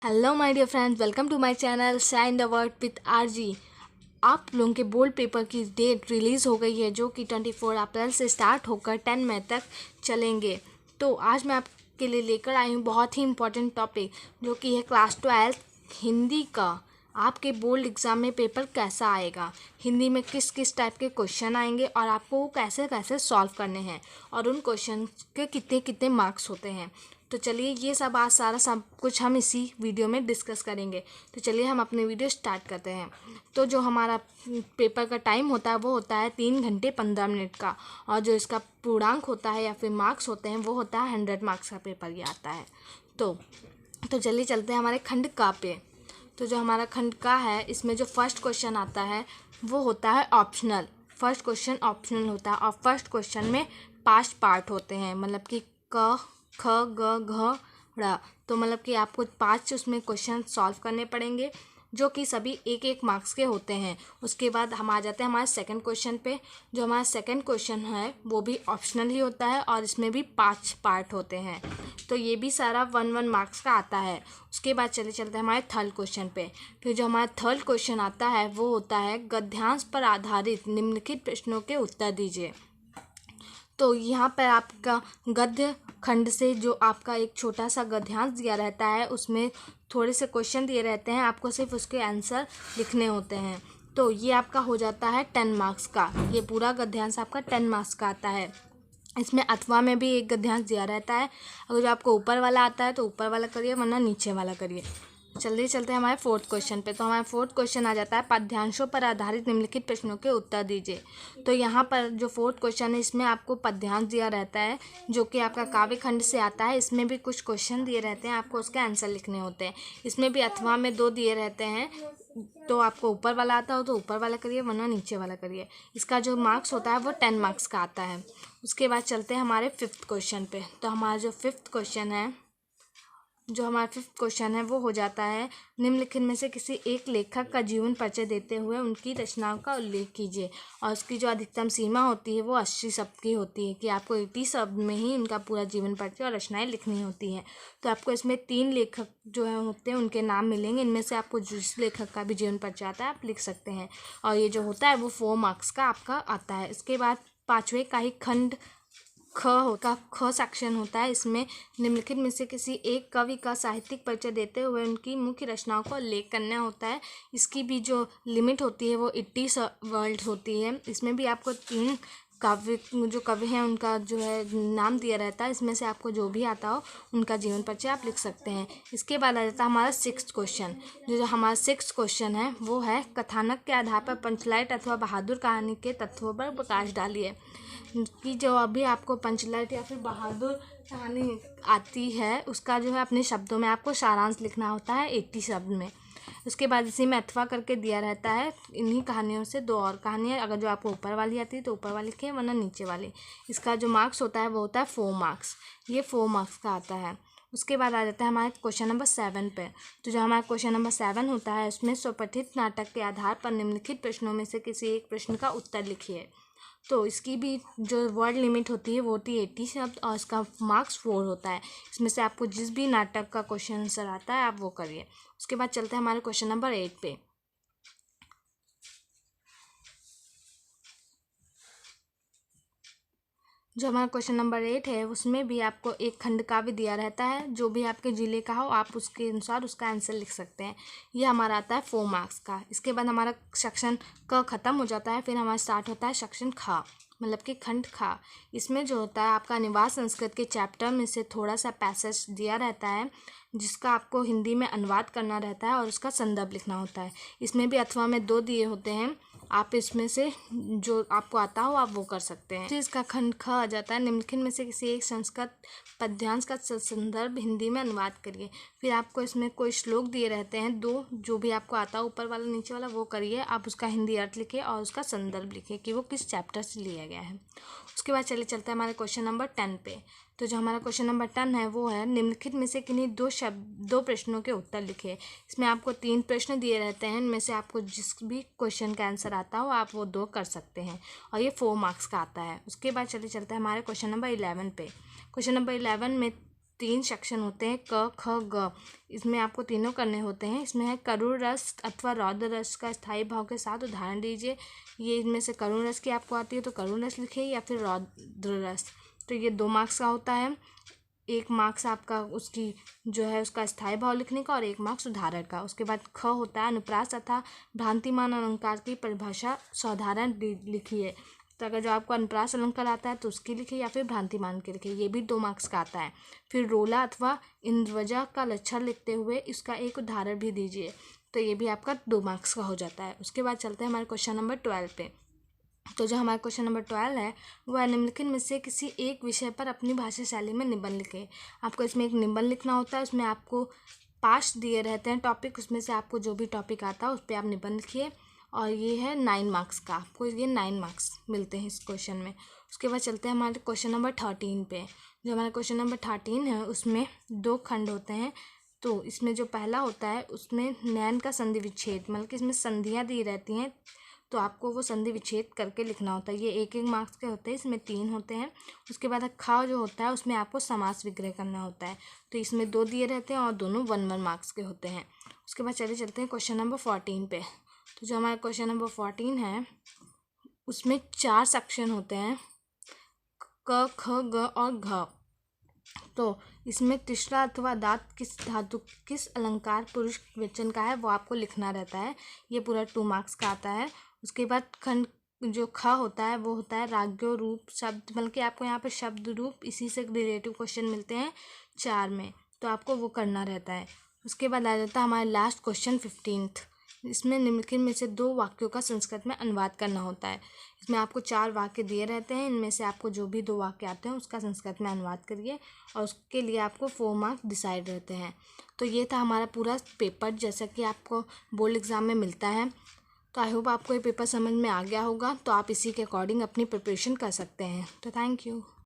Hello my dear friends, welcome to my channel shine the word with RG. आप लोगों के board paper की date release हो गई है जो कि 24 अप्रैल से स्टार्ट होकर 10 मई तक चलेंगे। तो आज मैं आपके लिए लेकर आई हूँ बहुत ही इम्पोर्टेंट टॉपिक जो कि है क्लास 12 हिंदी का। आपके बोर्ड एग्ज़ाम में पेपर कैसा आएगा, हिंदी में किस किस टाइप के क्वेश्चन आएंगे और आपको वो कैसे कैसे सॉल्व करने हैं और उन क्वेश्चन के कितने कितने मार्क्स होते हैं। तो चलिए ये सब आज सारा सब कुछ हम इसी वीडियो में डिस्कस करेंगे। तो चलिए हम अपने वीडियो स्टार्ट करते हैं। तो जो हमारा पेपर का टाइम होता है वो होता है 3 घंटे 15 मिनट का, और जो इसका पूर्णांक होता है या फिर मार्क्स होते हैं वो होता है 100 मार्क्स का पेपर ये आता है। तो चलिए चलते हैं हमारे खंड का पे। तो जो हमारा खंड का है इसमें जो फर्स्ट क्वेश्चन आता है वो होता है ऑप्शनल। फर्स्ट क्वेश्चन ऑप्शनल होता है और फर्स्ट क्वेश्चन में 5 पार्ट होते हैं, मतलब कि क ख ग घ ड़। तो मतलब कि आपको 5 उसमें क्वेश्चन सॉल्व करने पड़ेंगे जो कि सभी एक एक मार्क्स के होते हैं। उसके बाद हम आ जाते हैं हमारे सेकंड क्वेश्चन पे। जो हमारा सेकंड क्वेश्चन है वो भी ऑप्शनल ही होता है और इसमें भी 5 पार्ट होते हैं, तो ये भी सारा 1-1 मार्क्स का आता है। उसके बाद चलते हैं हमारे थर्ड क्वेश्चन पे। फिर जो हमारा थर्ड क्वेश्चन आता है वो होता है गद्यांश पर आधारित निम्नलिखित प्रश्नों के उत्तर दीजिए। तो यहाँ पर आपका गद्य खंड से जो आपका एक छोटा सा गद्यांश दिया रहता है उसमें थोड़े से क्वेश्चन दिए रहते हैं, आपको सिर्फ उसके आंसर लिखने होते हैं। तो ये आपका हो जाता है 10 मार्क्स का। ये पूरा गद्यांश आपका 10 मार्क्स का आता है। इसमें अथवा में भी एक गद्यांश दिया रहता है। अगर जो आपको ऊपर वाला आता है तो ऊपर वाला करिए, वरना नीचे वाला करिए। जल्दी चलते हैं हमारे फोर्थ क्वेश्चन पे। तो हमारा फोर्थ क्वेश्चन आ जाता है पद्यांशों पर आधारित निम्नलिखित प्रश्नों के उत्तर दीजिए। तो यहाँ पर जो फोर्थ क्वेश्चन है इसमें आपको पद्यांश दिया रहता है जो कि आपका काव्य खंड से आता है। इसमें भी कुछ क्वेश्चन दिए रहते हैं, आपको उसके आंसर लिखने होते हैं। इसमें भी अथवा में 2 दिए रहते हैं, तो आपको ऊपर वाला आता हो तो ऊपर वाला करिए, वरना नीचे वाला करिए। इसका जो मार्क्स होता है वो 10 मार्क्स का आता है। उसके बाद चलते हैं हमारे फिफ्थ क्वेश्चन पे। तो हमारा जो फिफ्थ क्वेश्चन है वो हो जाता है निम्नलिखित में से किसी एक लेखक का जीवन परिचय देते हुए उनकी रचनाओं का उल्लेख कीजिए। और उसकी जो अधिकतम सीमा होती है वो 80 शब्द की होती है कि आपको 80 शब्द में ही उनका पूरा जीवन परिचय और रचनाएं लिखनी होती हैं। तो आपको इसमें 3 लेखक जो है होते हैं उनके नाम मिलेंगे। इनमें से आपको जिस लेखक का भी जीवन परिचय आता है आप लिख सकते हैं, और ये जो होता है वो 4 मार्क्स का आपका आता है। इसके बाद 5वें का ही खंड ख सेक्शन होता है। इसमें निम्नलिखित में से किसी एक कवि का साहित्यिक परिचय देते हुए उनकी मुख्य रचनाओं का उल्लेख करना होता है। इसकी भी जो लिमिट होती है वो 80 वर्ड होती है। इसमें भी आपको 3 जो कवि हैं उनका जो है नाम दिया रहता है। इसमें से आपको जो भी आता हो उनका जीवन परिचय आप लिख सकते हैं। इसके बाद आ जाता है हमारा सिक्स्थ क्वेश्चन। जो हमारा सिक्स्थ क्वेश्चन है वो है कथानक के आधार पर पंचलाइट अथवा बहादुर कहानी के तत्वों पर प्रकाश डालिए। कि जो अभी आपको पंचलाइट या फिर बहादुर कहानी आती है उसका जो है अपने शब्दों में आपको सारांश लिखना होता है 80 शब्द में। उसके बाद इसी में अथवा करके दिया रहता है इन्हीं कहानियों से 2 और कहानियाँ। अगर जो आपको ऊपर वाली आती है तो ऊपर वाली लिखें, वरना नीचे वाली। इसका जो मार्क्स होता है वो होता है 4 मार्क्स। ये 4 मार्क्स का आता है। उसके बाद आ जाता है हमारे क्वेश्चन नंबर 7 पे। तो जो हमारा क्वेश्चन नंबर 7 होता है उसमें स्वपठित नाटक के आधार पर निम्नलिखित प्रश्नों में से किसी एक प्रश्न का उत्तर लिखिए। तो इसकी भी जो वर्ड लिमिट होती है वो होती है 80 शब्द और इसका मार्क्स 4 होता है। इसमें से आपको जिस भी नाटक का क्वेश्चन आंसर आता है आप वो करिए। उसके बाद चलते हैं हमारे क्वेश्चन नंबर 8 पे। जो हमारा क्वेश्चन नंबर 8 है उसमें भी आपको एक खंड काव्य दिया रहता है। जो भी आपके जिले का हो आप उसके अनुसार उसका आंसर लिख सकते हैं। ये हमारा आता है 4 मार्क्स का। इसके बाद हमारा सेक्शन क खत्म हो जाता है, फिर हमारा स्टार्ट होता है सेक्शन ख, मतलब कि खंड खा। इसमें जो होता है आपका निवास संस्कृत के चैप्टर में से थोड़ा सा पैसेज दिया रहता है जिसका आपको हिंदी में अनुवाद करना रहता है और उसका संदर्भ लिखना होता है। इसमें भी अथवा में 2 दिए होते हैं, आप इसमें से जो आपको आता हो आप वो कर सकते हैं। तो इसका खंड ख आ जाता है निम्नलिखित में से किसी एक संस्कृत पद्यांश का संदर्भ हिंदी में अनुवाद करिए। फिर आपको इसमें कोई श्लोक दिए रहते हैं 2, जो भी आपको आता है ऊपर वाला नीचे वाला वो करिए। आप उसका हिंदी अर्थ लिखिए और उसका संदर्भ लिखिए कि वो किस चैप्टर से लिया गया है। उसके बाद चलते हैं हमारे क्वेश्चन नंबर 10 पे। तो जो हमारा क्वेश्चन नंबर 10 है वो है निम्नलिखित में से किन्हीं 2 प्रश्नों के उत्तर लिखे। इसमें आपको 3 प्रश्न दिए रहते हैं, इनमें से आपको जिस भी क्वेश्चन का आंसर आता हो आप वो 2 कर सकते हैं और ये 4 मार्क्स का आता है। उसके बाद चलते हैं हमारे क्वेश्चन नंबर 11 पे। क्वेश्चन नंबर 11 में 3 सेक्शन होते हैं, क ख ग। इसमें आपको तीनों करने होते हैं। इसमें है करुण रस अथवा रौद्र रस का स्थायी भाव के साथ उदाहरण दीजिए। ये इनमें से करुण रस की आपको आती है तो करुण रस लिखिए या फिर रौद्र रस। तो ये 2 मार्क्स का होता है। 1 मार्क्स आपका उसकी जो है उसका स्थायी भाव लिखने का और 1 मार्क्स उदाहरण का। उसके बाद ख होता है अनुप्रास तथा भ्रांतिमान अलंकार की परिभाषा साधारण लिखिए। तो अगर जो आपको अनुप्रास अलंकार आता है तो उसकी लिखिए या फिर भ्रांतिमान की लिखिए। ये भी 2 मार्क्स का आता है। फिर रोला अथवा इंद्रवजा का लक्षण लिखते हुए इसका एक उदाहरण भी दीजिए। तो ये भी आपका 2 मार्क्स का हो जाता है। उसके बाद चलते हैं हमारे क्वेश्चन नंबर 12 पे। तो जो हमारा क्वेश्चन नंबर 12 है वह निम्नलिखित में से किसी एक विषय पर अपनी भाषा शैली में निबंध लिखे। आपको इसमें एक निबंध लिखना होता है। उसमें आपको 5 दिए रहते हैं टॉपिक, उसमें से आपको जो भी टॉपिक आता है उस पर आप निबंध लिखिए और ये है 9 मार्क्स का। आपको ये 9 मार्क्स मिलते हैं इस क्वेश्चन में। उसके बाद चलते हैं हमारे क्वेश्चन नंबर 13 पे। जो हमारा क्वेश्चन नंबर 13 है उसमें 2 खंड होते हैं। तो इसमें जो पहला होता है उसमें नैन का संधि विच्छेद, मतलब कि इसमें संधियाँ दी रहती हैं तो आपको वो संधि विच्छेद करके लिखना होता है। ये 1-1 मार्क्स के होते हैं, इसमें 3 होते हैं। उसके बाद खा जो होता है उसमें आपको समास विग्रह करना होता है। तो इसमें 2 दिए रहते हैं और दोनों 1-1 मार्क्स के होते हैं। उसके बाद चलते हैं क्वेश्चन नंबर 14 पे। तो जो हमारा क्वेश्चन नंबर 14 है उसमें 4 सेक्शन होते हैं, क ख ग और घ। तो इसमें तीसरा अथवा दात किस धातु किस अलंकार पुरुष वचन का है वो आपको लिखना रहता है। ये पूरा 2 मार्क्स का आता है। उसके बाद खंड जो ख होता है वो होता है राग्यो रूप शब्द, बल्कि आपको यहाँ पे शब्द रूप इसी से रिलेटिव क्वेश्चन मिलते हैं 4 में, तो आपको वो करना रहता है। उसके बाद आ जाता है हमारा लास्ट क्वेश्चन 15th। इसमें निम्नलिखित में से 2 वाक्यों का संस्कृत में अनुवाद करना होता है। इसमें आपको 4 वाक्य दिए रहते हैं, इनमें से आपको जो भी 2 वाक्य आते हैं उसका संस्कृत में अनुवाद करिए और उसके लिए आपको 4 मार्क्स डिसाइड रहते हैं। तो ये था हमारा पूरा पेपर जैसा कि आपको बोर्ड एग्ज़ाम में मिलता है। तो आई होप आपको ये पेपर समझ में आ गया होगा। तो आप इसी के अकॉर्डिंग अपनी प्रिपरेशन कर सकते हैं। तो थैंक यू।